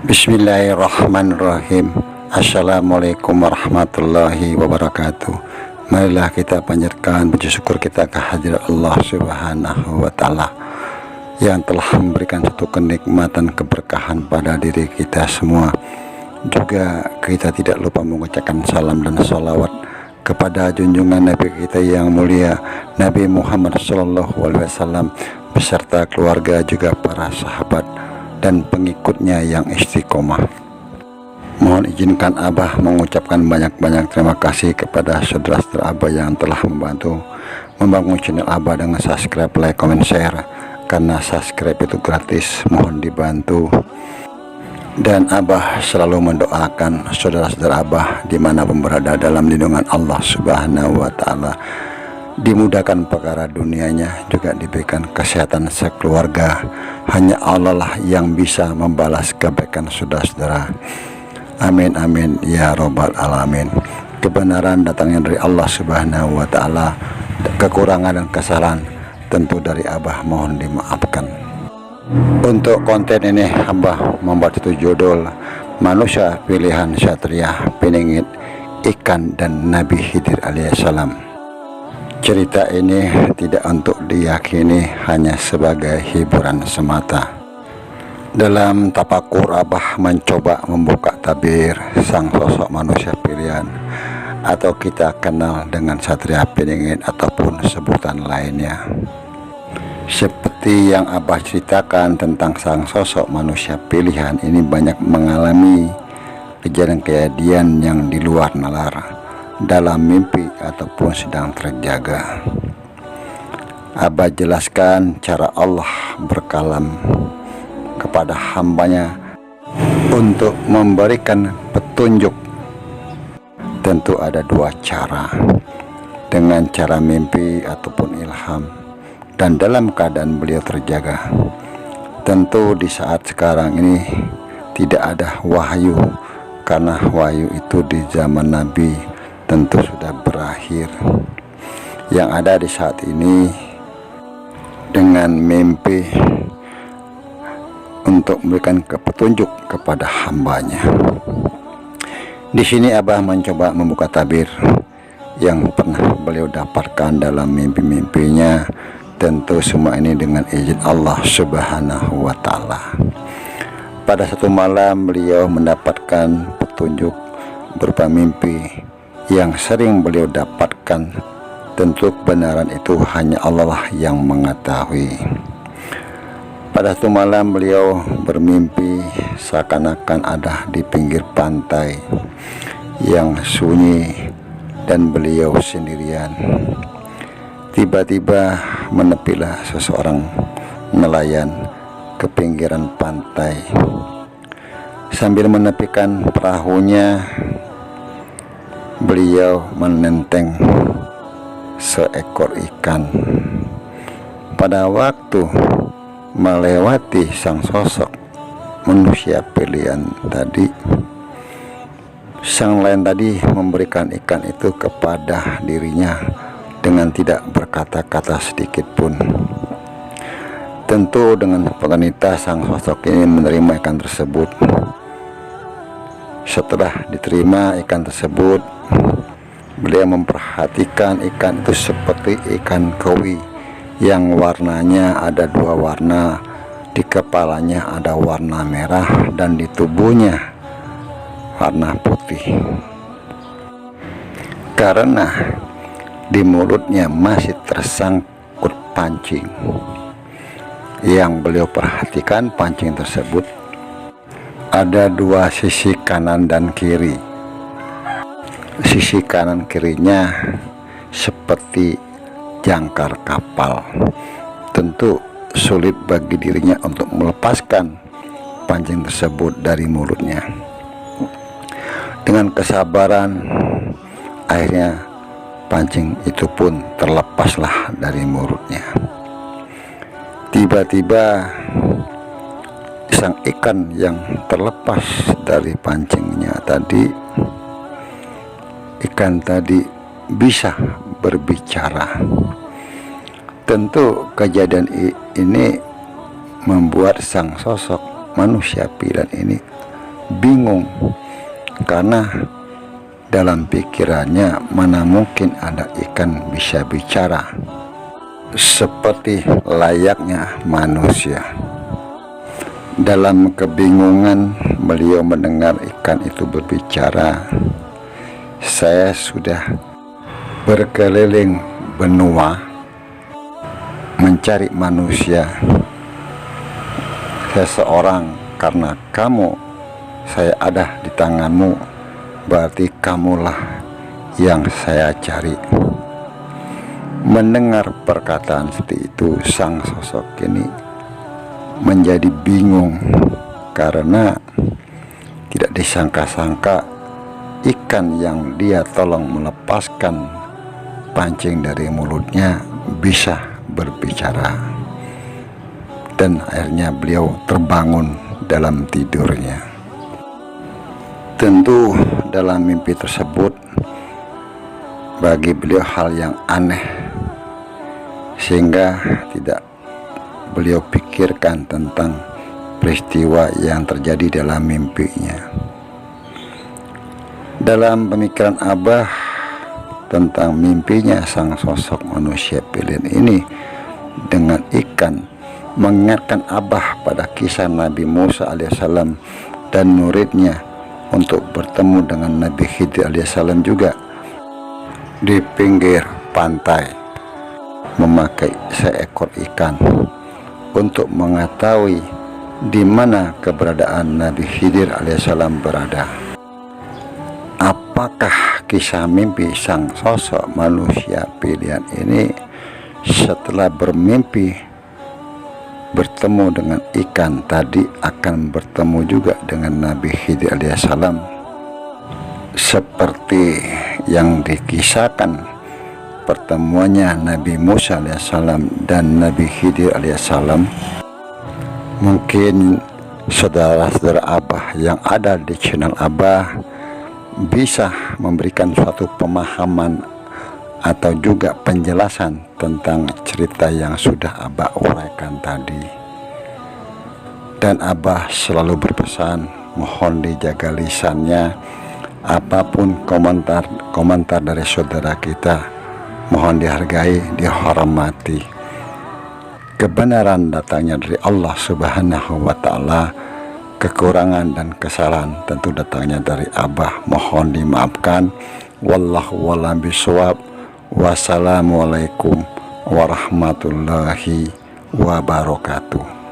Bismillahirrahmanirrahim. Assalamualaikum warahmatullahi wabarakatuh. Marilah kita panjatkan puji syukur kita kehadirat Allah Subhanahu wa Ta'ala yang telah memberikan satu kenikmatan keberkahan pada diri kita semua. Juga kita tidak lupa mengucapkan salam dan salawat kepada junjungan Nabi kita yang mulia, Nabi Muhammad SAW, beserta keluarga, juga para sahabat dan pengikutnya yang istiqomah. Mohon izinkan Abah mengucapkan banyak-banyak terima kasih kepada saudara-saudara Abah yang telah membantu membangun channel Abah dengan subscribe, like, comment, share. Karena subscribe itu gratis, mohon dibantu. Dan Abah selalu mendoakan saudara-saudara Abah dimanapun berada dalam lindungan Allah Subhanahu wa Ta'ala, dimudahkan perkara dunianya, juga diberikan kesehatan sekeluarga. Hanya Allah lah yang bisa membalas kebaikan saudara-saudara. Amin amin ya robbal alamin. Kebenaran datangnya dari Allah Subhanahu wa Ta'ala, kekurangan dan kesalahan tentu dari Abah mohon dimaafkan. Untuk konten ini Abah membuat itu judul Manusia Pilihan Satria Peningit Ikan dan Nabi Khidir alaihissalam. Cerita ini tidak untuk diyakini, hanya sebagai hiburan semata. Dalam tapakur Abah mencoba membuka tabir sang sosok manusia pilihan, atau kita kenal dengan Satria Peningit ataupun sebutan lainnya. Seperti yang Abah ceritakan tentang sang sosok manusia pilihan ini, banyak mengalami kejadian-kejadian yang di luar nalar, dalam mimpi ataupun sedang terjaga. Abah jelaskan cara Allah berkalam kepada hambanya untuk memberikan petunjuk. Tentu ada dua cara, dengan cara mimpi ataupun ilham, dan dalam keadaan beliau terjaga. Tentu di saat sekarang ini tidak ada wahyu, karena wahyu itu di zaman Nabi tentu sudah berakhir. Yang ada di saat ini dengan mimpi untuk memberikan petunjuk kepada hambanya. Di sini Abah mencoba membuka tabir yang pernah beliau dapatkan dalam mimpi-mimpinya. Tentu semua ini dengan izin Allah Subhanahu wa Ta'ala. Pada satu malam beliau mendapatkan petunjuk berupa mimpi yang sering beliau dapatkan. Tentu kebenaran itu hanya Allah lah yang mengetahui. Pada satu malam beliau bermimpi seakan-akan ada di pinggir pantai yang sunyi dan beliau sendirian. Tiba-tiba menepilah seseorang nelayan ke pinggiran pantai. Sambil menepikan perahunya, beliau menenteng seekor ikan. Pada waktu melewati sang sosok manusia pilihan tadi, sang nelayan tadi memberikan ikan itu kepada dirinya dengan tidak berkata-kata sedikit pun. Tentu dengan pengenita sang sosok ini menerima ikan tersebut. Setelah diterima ikan tersebut, beliau memperhatikan ikan itu seperti ikan koi yang warnanya ada dua warna. Di kepalanya ada warna merah dan di tubuhnya warna putih. Karena di mulutnya masih tersangkut pancing. Yang beliau perhatikan, pancing tersebut ada dua sisi kanan dan kiri. Sisi kanan kirinya seperti jangkar kapal. Tentu sulit bagi dirinya untuk melepaskan pancing tersebut dari mulutnya. Dengan kesabaran, akhirnya pancing itu pun terlepaslah dari mulutnya. Tiba-tiba sang ikan yang terlepas dari pancingnya tadi, ikan tadi bisa berbicara. Tentu kejadian ini membuat sang sosok manusia pilihan ini bingung, karena dalam pikirannya mana mungkin ada ikan bisa bicara seperti layaknya manusia. Dalam kebingungan beliau mendengar ikan itu berbicara. Saya sudah berkeliling benua mencari manusia seseorang, karena kamu, saya ada di tanganmu, berarti kamulah yang saya cari. Mendengar perkataan seperti itu, sang sosok ini menjadi bingung, karena tidak disangka-sangka ikan yang dia tolong melepaskan pancing dari mulutnya bisa berbicara. Dan akhirnya beliau terbangun dalam tidurnya. Tentu dalam mimpi tersebut bagi beliau hal yang aneh, sehingga tidak beliau pikirkan tentang peristiwa yang terjadi dalam mimpinya. Dalam pemikiran Abah tentang mimpinya sang sosok manusia pilihan ini dengan ikan, mengingatkan Abah pada kisah Nabi Musa alaihissalam dan muridnya untuk bertemu dengan Nabi Khidir alaihissalam juga di pinggir pantai, memakai seekor ikan untuk mengetahui di mana keberadaan Nabi Khidir alaihissalam berada. Apakah kisah mimpi sang sosok manusia pilihan ini setelah bermimpi bertemu dengan ikan tadi akan bertemu juga dengan Nabi Khidir alaihissalam, seperti yang dikisahkan pertemuannya Nabi Musa alaihissalam dan Nabi Khidir alaihissalam? Mungkin saudara-saudara Abah yang ada di channel Abah bisa memberikan suatu pemahaman atau juga penjelasan tentang cerita yang sudah Abah uraikan tadi. Dan Abah selalu berpesan, mohon dijaga lisannya. Apapun komentar dari saudara kita, mohon dihargai, dihormati. Kebenaran datangnya dari Allah Subhanahu wa Ta'ala. Kekurangan dan kesalahan tentu datangnya dari Abah, mohon dimaafkan. Wallahu a'lam bishawab. Wassalamualaikum warahmatullahi wabarakatuh.